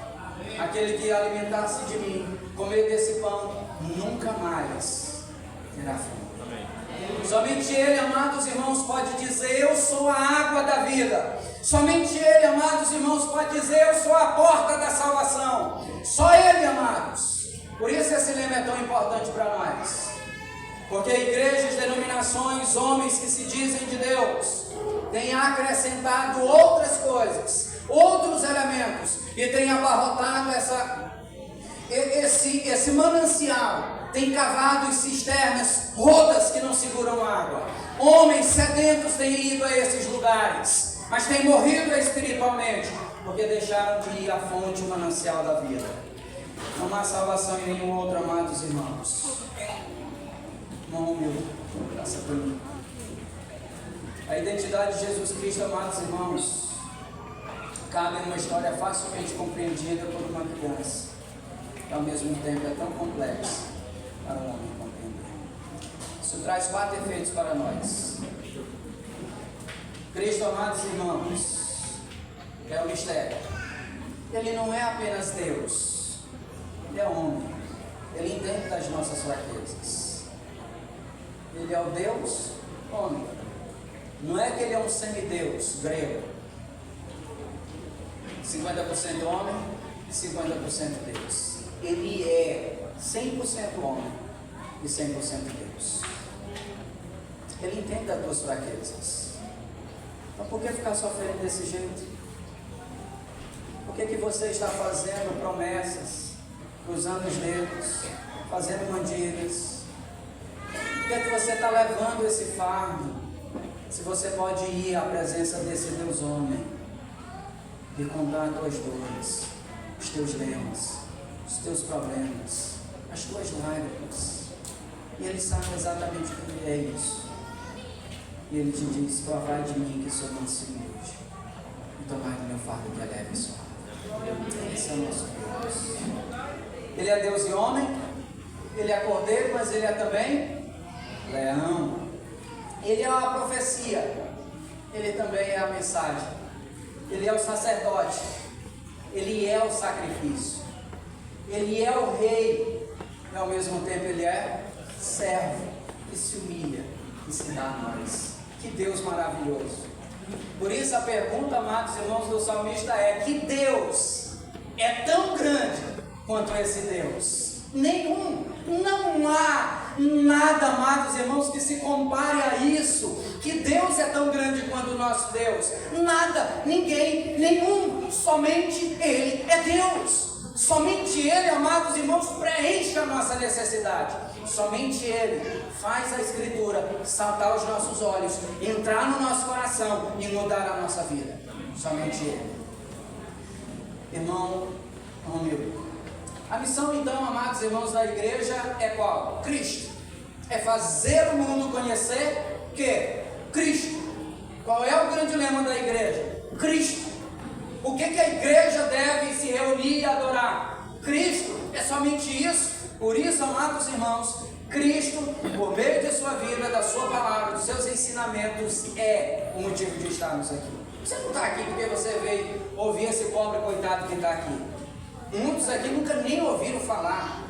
Aquele que alimentasse de mim, comer desse pão, nunca mais terá fome. Somente Ele, amados irmãos, pode dizer: eu sou a água da vida. Somente Ele, amados irmãos, pode dizer: eu sou a porta da salvação. Só Ele, amados. Por isso esse lema é tão importante para nós, porque igrejas, denominações, homens que se dizem de Deus têm acrescentado outras coisas, outros elementos, e têm abarrotado esse manancial, tem cavado cisternas rotas que não seguram água. Homens sedentos têm ido a esses lugares, mas têm morrido espiritualmente, porque deixaram de ir à fonte, o manancial da vida. Não há salvação em nenhum outro, amados irmãos. Irmão humilde, graça por mim. A identidade de Jesus Cristo, amados irmãos, cabe numa história facilmente compreendida por uma criança, que ao mesmo tempo é tão complexa para um homem compreender. Isso traz 4 efeitos para nós. Cristo, amados irmãos, é o mistério. Ele não é apenas Deus, Ele é homem. Ele entende das nossas fraquezas. Ele é o Deus homem. Não é que ele é um semideus grego, 50% homem e 50% Deus. Ele é 100% homem e 100% Deus. Ele entende das tuas fraquezas. Então por que ficar sofrendo desse jeito? Por que você está fazendo promessas, cruzando os dedos, fazendo mandingas? Por que você está levando esse fardo? Se você pode ir à presença desse Deus homem e contar as tuas dores, os teus lemas, os teus problemas, as tuas lágrimas. E Ele sabe exatamente o que é isso. E Ele te diz: provai de mim que sou manso e humilde, e tomai do meu fardo que é leve e suave. Esse é o nosso Deus. Ele é Deus e homem, Ele é cordeiro, mas Ele é também leão. Ele é a profecia, Ele também é a mensagem. Ele é o sacerdote, Ele é o sacrifício, Ele é o rei, e ao mesmo tempo Ele é servo, que se humilha e se dá a nós. Que Deus maravilhoso! Por isso a pergunta, amados irmãos, do salmista é: que Deus é tão grande quanto esse Deus? Nenhum, não há nada, amados irmãos, que se compare a isso. Que Deus é tão grande quanto o nosso Deus? Nada, ninguém, nenhum, somente Ele é Deus. Somente Ele, amados irmãos, preenche a nossa necessidade. Somente Ele faz a Escritura saltar aos nossos olhos, entrar no nosso coração e mudar a nossa vida. Somente Ele. Irmão, humilde. A missão, então, amados irmãos, da igreja é qual? Cristo. É fazer o mundo conhecer que? Cristo. Qual é o grande lema da igreja? Cristo. O que a igreja deve se reunir e adorar? Cristo. É somente isso. Por isso, amados irmãos, Cristo, por meio de sua vida, da sua palavra, dos seus ensinamentos, é o motivo de estarmos aqui. Você não está aqui porque você veio ouvir esse pobre coitado que está aqui. Muitos aqui nunca nem ouviram falar.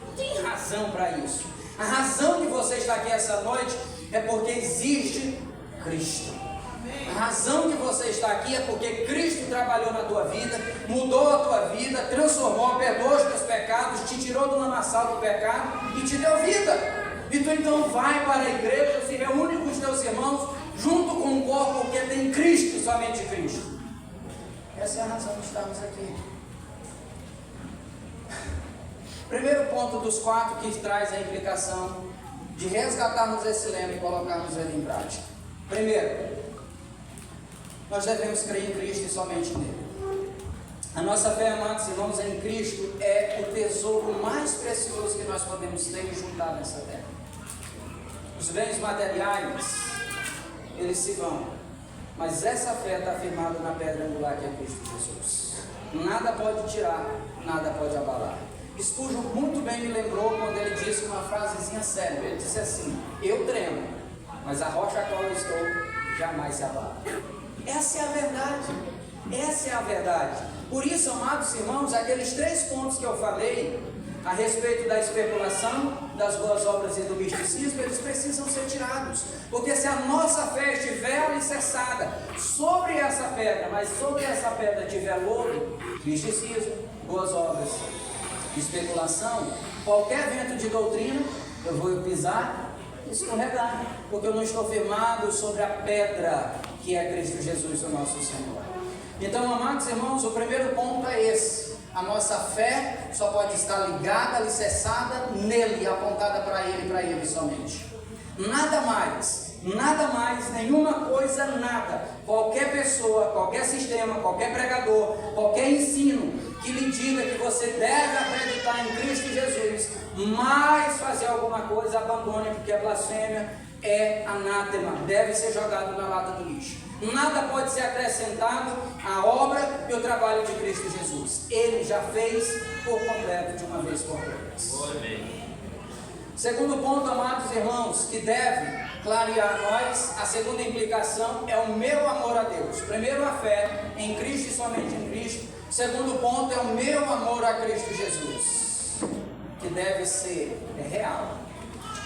Não tem razão para isso. A razão de você estar aqui essa noite é porque existe Cristo. A razão de você estar aqui é porque Cristo trabalhou na tua vida, mudou a tua vida, transformou, perdoou os teus pecados, te tirou do lamaçal do pecado e te deu vida. E tu então vai para a igreja, se reúne com os teus irmãos, junto com o corpo, porque tem Cristo, somente Cristo. Essa é a razão de estarmos aqui. Primeiro ponto dos 4 que traz a implicação de resgatarmos esse lema e colocarmos ele em prática. Primeiro, nós devemos crer em Cristo e somente nele. A nossa fé, amados irmãos, em Cristo é o tesouro mais precioso que nós podemos ter e juntar nessa terra. Os bens materiais, eles se vão, mas essa fé está firmada na pedra angular que é Cristo Jesus. Nada pode tirar, nada pode abalar. Spurgeon muito bem me lembrou quando ele disse uma frasezinha séria. Ele disse assim: eu tremo, mas a rocha a qual eu estou jamais se abala. Essa é a verdade. Essa é a verdade. Por isso, amados irmãos, aqueles 3 pontos que eu falei a respeito da especulação, das boas obras e do misticismo, eles precisam ser tirados. Porque se a nossa fé estiver alicerçada sobre essa pedra, mas sobre essa pedra tiver lodo, misticismo, boas obras, especulação, qualquer vento de doutrina, eu vou pisar e escorregar, porque eu não estou firmado sobre a pedra que é Cristo Jesus, o nosso Senhor. Então, amados irmãos, o primeiro ponto é esse: a nossa fé só pode estar ligada, alicerçada nele, apontada para ele somente. Nada mais, nenhuma coisa, nada, qualquer pessoa, qualquer sistema, qualquer pregador, qualquer ensino que lhe diga que você deve acreditar em Cristo Jesus, mas fazer alguma coisa, abandone, porque a blasfêmia é anátema, deve ser jogado na lata do lixo. Nada pode ser acrescentado à obra e ao trabalho de Cristo Jesus. Ele já fez por completo de uma vez por todas. Segundo ponto, amados irmãos, que deve clarear a nós, a segunda implicação é o meu amor a Deus. Primeiro, a fé em Cristo e somente em Cristo. Segundo ponto é o meu amor a Cristo Jesus, que deve ser real.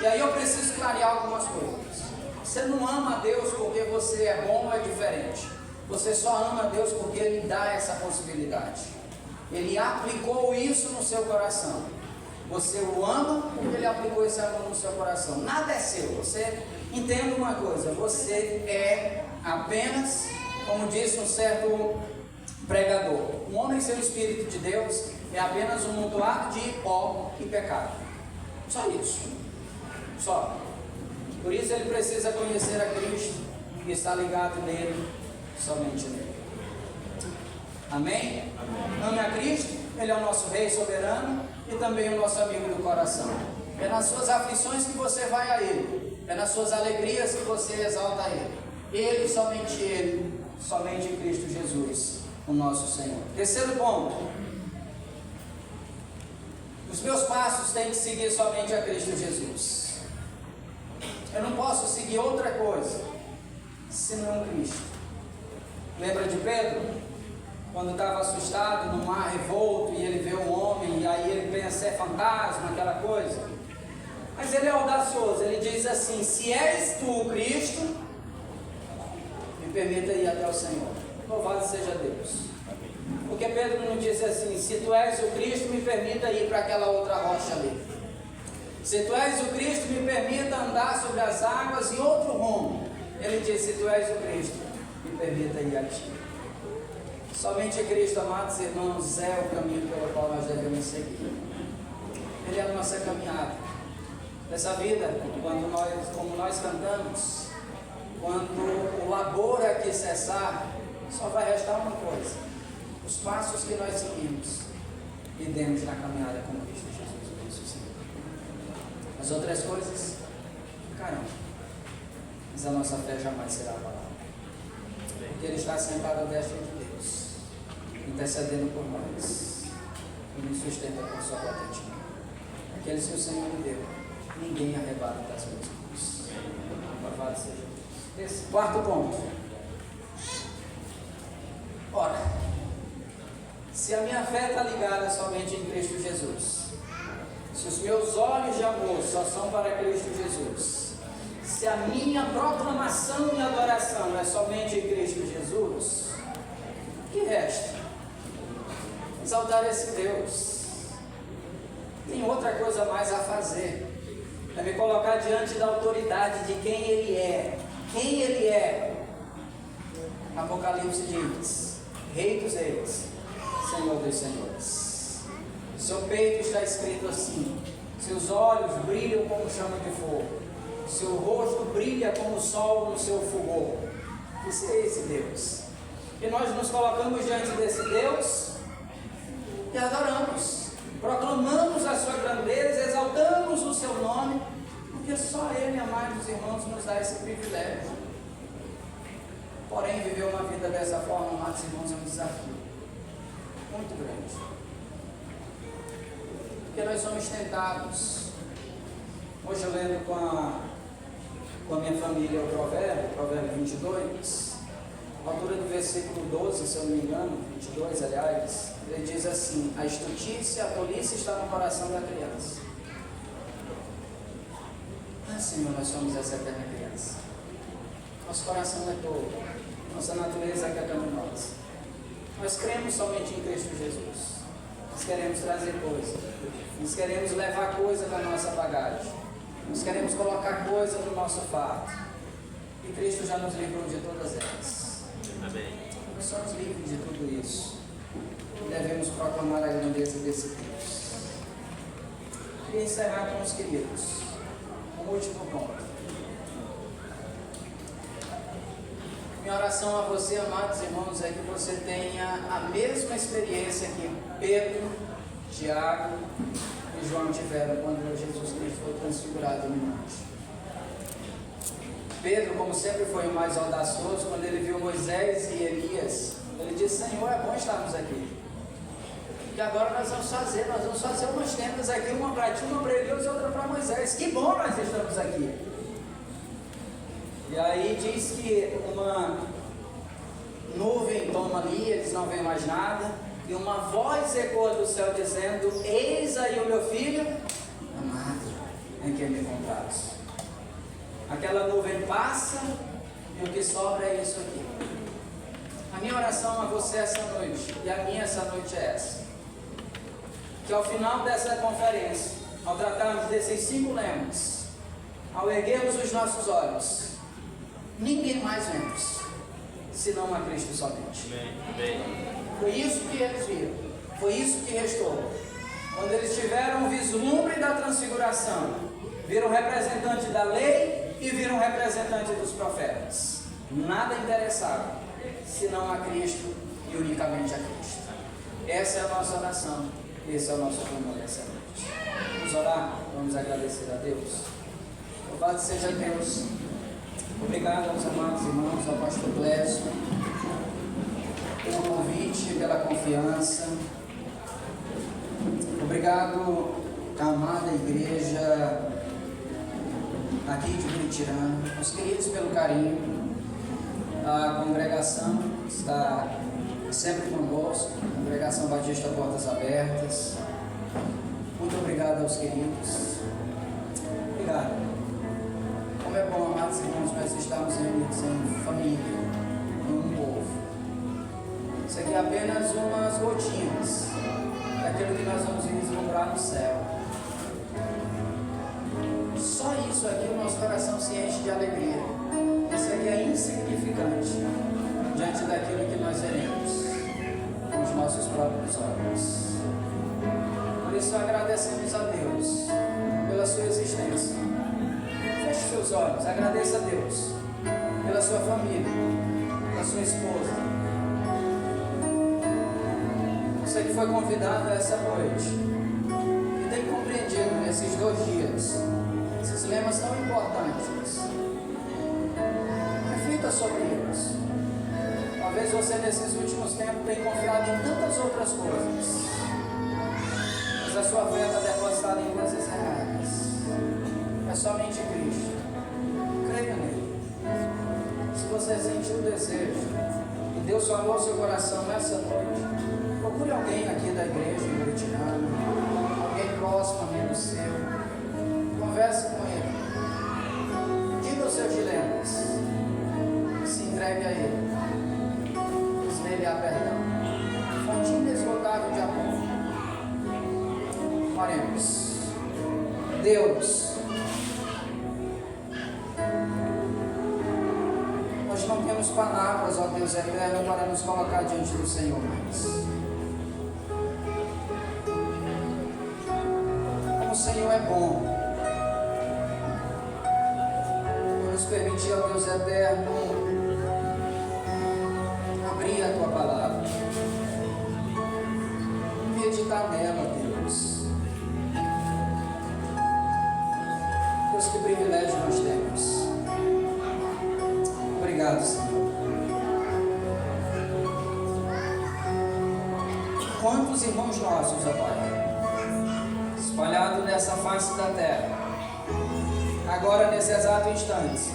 E aí eu preciso clarear algumas coisas. Você não ama a Deus porque você é bom ou é diferente. Você só ama a Deus porque Ele dá essa possibilidade. Ele aplicou isso no seu coração. Você o ama porque Ele aplicou esse amor no seu coração. Nada é seu. Você entenda uma coisa. Você é apenas, como disse um certo pregador, um homem sem o Espírito de Deus é apenas um montoado de pó e pecado. Só isso. Só. Por isso ele precisa conhecer a Cristo e estar ligado nele, somente nele. Amém? Ame a Cristo, Ele é o nosso Rei soberano e também o nosso amigo do coração. É nas suas aflições que você vai a Ele, é nas suas alegrias que você exalta a Ele, somente Cristo Jesus, o nosso Senhor. Terceiro ponto: os meus passos têm que seguir somente a Cristo Jesus. Eu não posso seguir outra coisa senão Cristo. Lembra de Pedro? Quando estava assustado no mar revolto e ele vê um homem, e aí ele pensa, é fantasma, aquela coisa. Mas ele é audacioso, ele diz assim: se és tu o Cristo, me permita ir até o Senhor. Louvado seja Deus. Porque Pedro não disse assim: se tu és o Cristo, me permita ir para aquela outra rocha ali. Se tu és o Cristo, me permita andar sobre as águas em outro rumo. Ele disse: se tu és o Cristo, me permita ir a ti. Somente Cristo, amados irmãos, é o caminho pelo qual nós devemos seguir. Ele é a nossa caminhada. Nessa vida, como nós cantamos, quando o labor aqui cessar, só vai restar uma coisa: os passos que nós seguimos e demos na caminhada com Cristo Jesus. As outras coisas ficarão, mas a nossa fé jamais será abalada, porque Ele está sentado à destra de Deus, intercedendo por nós, e nos sustenta com sua potente mão. Aqueles que o Senhor me deu, ninguém arrebata das minhas mãos. Louvado seja Deus. Esse quarto ponto. Ora, se a minha fé está ligada somente em Cristo Jesus, se os meus olhos de amor só são para Cristo Jesus, se a minha proclamação e adoração é somente em Cristo Jesus, o que resta? Exaltar esse Deus. Tem outra coisa mais a fazer, é me colocar diante da autoridade de quem Ele é. Quem Ele é? Apocalipse diz: Rei dos reis, Senhor dos senhores. Seu peito está escrito assim: seus olhos brilham como chama de fogo, seu rosto brilha como o sol no seu fulgor. Esse é esse Deus. E nós nos colocamos diante desse Deus e adoramos, proclamamos a sua grandeza, exaltamos o seu nome, porque só Ele, amados irmãos, nos dá esse privilégio. Porém, viver uma vida dessa forma, amados irmãos, é um desafio muito grande, porque nós somos tentados. Hoje eu lendo com a minha família o provérbio 22, a altura do versículo 12, se eu não me engano, 22 aliás, ele diz assim: a estultícia, a tolice está no coração da criança. Ah, Senhor, nós somos essa eterna criança. Nosso coração é tolo, nossa natureza é pecaminosa. Nós cremos somente em Cristo Jesus. Nós queremos trazer coisa, nós queremos levar coisa da nossa bagagem, nós queremos colocar coisa no nosso fato, e Cristo já nos livrou de todas elas. Amém. Nós somos livres de tudo isso e devemos proclamar a grandeza desse Deus. Queria encerrar com os queridos, um último ponto. Minha oração a você, amados irmãos, é que você tenha a mesma experiência que Pedro, Tiago e João tiveram quando Jesus Cristo foi transfigurado no monte. Pedro, como sempre, foi o mais audacioso. Quando ele viu Moisés e Elias, ele disse: Senhor, é bom estarmos aqui. E agora nós vamos fazer umas tendas aqui, uma para ti, uma para Elias e outra para Moisés. Que bom nós estamos aqui. E aí diz que uma nuvem toma ali, eles não veem mais nada, e uma voz ecoa do céu dizendo: eis aí o meu filho amado, em quem me compraste. Aquela nuvem passa e o que sobra é isso aqui. A minha oração a você essa noite, e a minha essa noite é essa: que ao final dessa conferência, ao tratarmos desses 5 lemas, ao erguermos os nossos olhos, ninguém mais vemos, senão a Cristo somente. Foi isso que eles viram, foi isso que restou. Quando eles tiveram o vislumbre da transfiguração, viram o representante da lei e viram o representante dos profetas. Nada interessava, senão a Cristo e unicamente a Cristo. Essa é a nossa oração, esse é o nosso clamor dessa noite. Vamos orar, vamos agradecer a Deus. Louvado seja Deus. Obrigado aos amados irmãos, ao pastor Clésio, pelo convite, pela confiança. Obrigado à amada igreja aqui de Buritirana, os queridos pelo carinho, a congregação está sempre conosco, a congregação Batista Portas Abertas. Muito obrigado aos queridos. Obrigado. Como é bom, amados irmãos, nós estamos reunidos em família, em um povo. Isso aqui é apenas umas gotinhas daquilo que nós vamos vislumbrar no céu. Só isso aqui o nosso coração se enche de alegria. Isso aqui é insignificante diante daquilo que nós veremos com os nossos próprios olhos. Por isso agradecemos a Deus pela sua existência. Feche seus olhos, agradeça a Deus pela sua família, pela sua esposa. Você que foi convidado a essa noite e tem compreendido nesses 2 dias esses lemas tão importantes. Reflita sobre eles. Talvez você nesses últimos tempos tenha confiado em tantas outras coisas, mas a sua fé está depositada em coisas erradas. É somente Cristo. Creia nele. Se você sentiu o desejo e Deus falou ao seu coração nessa noite, procure alguém aqui da igreja em Buritirana, alguém próximo, amigo seu. Converse com ele. Diga os seus dilemas. Se entregue a ele. Pois nele há perdão. Fonte inesgotável de amor. Oremos. Deus, nós não temos palavras, ó Deus eterno, para nos colocar diante do Senhor mais. Como o Senhor é bom, por nos permitir, ó Deus eterno, abrir a Tua palavra, meditar nela, Deus. Deus, que privilégio nós temos. Obrigado, Senhor. Quantos irmãos nossos, ó Pai, espalhados nessa face da terra, agora nesse exato instante,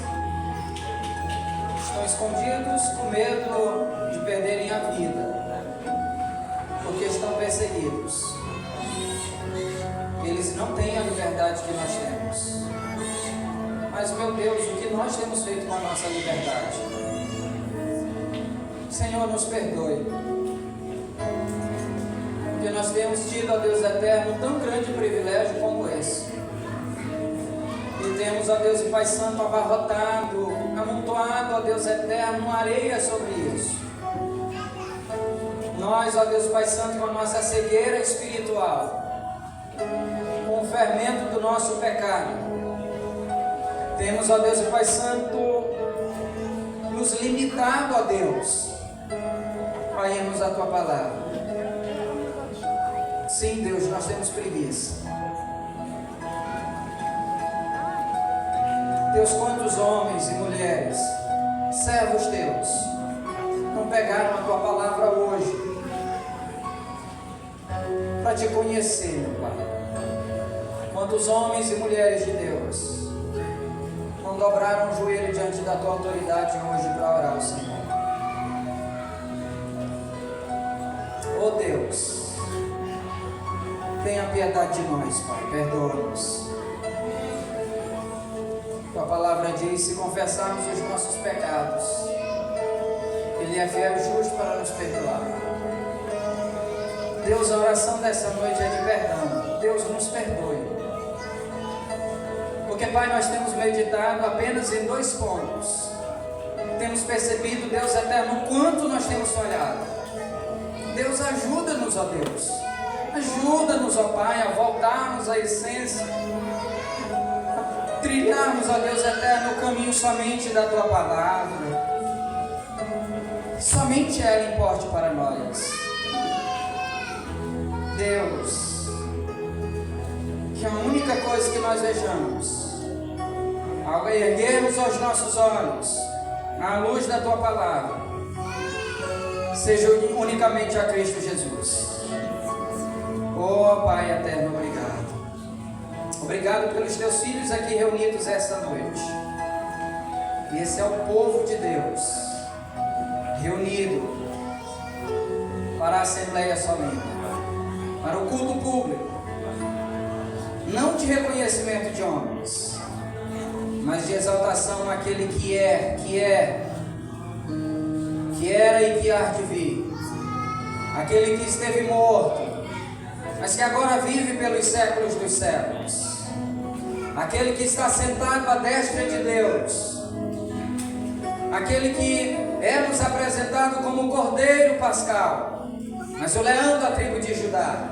estão escondidos com medo de perderem a vida, porque estão perseguidos. Eles não têm a liberdade que nós temos. Mas, meu Deus, o que nós temos feito com a nossa liberdade? Senhor, nos perdoe. Porque nós temos tido, ó Deus eterno, um tão grande privilégio como esse. E temos, ó Deus e Pai Santo, abarrotado, amontoado, ó Deus eterno, areia sobre isso. Nós, ó Deus Pai Santo, com a nossa cegueira espiritual, com o fermento do nosso pecado, temos, ó Deus e Pai Santo, nos limitado, ó Deus, para irmos à Tua palavra. Sim, Deus, nós temos preguiça. Deus, quantos homens e mulheres, servos teus, não pegaram a tua palavra hoje para te conhecer, meu Pai? Quantos homens e mulheres de Deus não dobraram o joelho diante da tua autoridade hoje para orar ao Senhor? Oh Deus, tenha piedade de nós, Pai, perdoa-nos. Tua palavra diz: se confessarmos os nossos pecados, Ele é fiel e justo para nos perdoar. Deus, a oração dessa noite é de perdão. Deus, nos perdoe. Porque, Pai, nós temos meditado apenas em 2 pontos. Temos percebido, Deus eterno, o quanto nós temos falhado. Deus, ajuda-nos, ó Deus. Ajuda-nos, ó Pai, a voltarmos à essência, a trilharmos, ó Deus eterno, o caminho somente da Tua palavra. Somente ela importe para nós. Deus, que a única coisa que nós vejamos, ao erguermos os nossos olhos à luz da Tua palavra, seja unicamente a Cristo Jesus. Oh Pai eterno, obrigado. Obrigado pelos Teus filhos aqui reunidos esta noite. Esse é o povo de Deus, reunido para a Assembleia solene, para o culto público, não de reconhecimento de homens, mas de exaltação àquele que era e que há de vir, aquele que esteve morto, mas que agora vive pelos séculos dos séculos, aquele que está sentado à destra de Deus, aquele que é nos apresentado como o Cordeiro Pascal, mas o leão da tribo de Judá,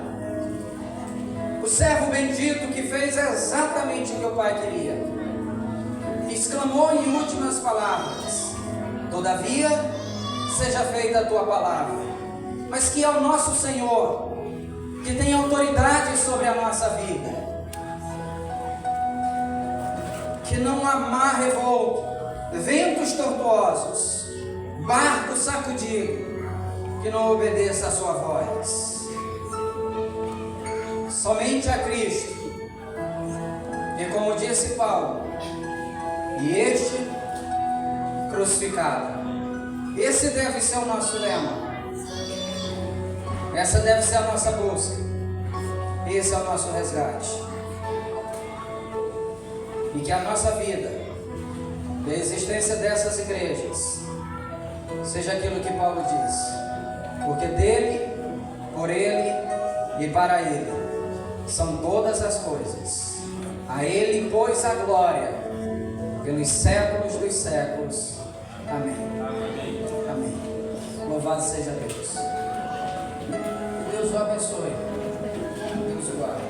o servo bendito que fez exatamente o que o Pai queria, exclamou em últimas palavras: todavia seja feita a tua palavra, mas que é o nosso Senhor que tem autoridade sobre a nossa vida, que não há mar revolto, ventos tortuosos, barco sacudido, que não obedeça a sua voz. Somente a Cristo, e como disse Paulo, e este crucificado. Esse deve ser o nosso lema, essa deve ser a nossa busca, esse é o nosso resgate. E que a nossa vida, a existência dessas igrejas, seja aquilo que Paulo diz: porque dele, por ele e para ele são todas as coisas, a ele pois a glória pelos séculos dos séculos. Amém. Amém. Louvado seja Deus. Que Deus o abençoe. Deus o guarde.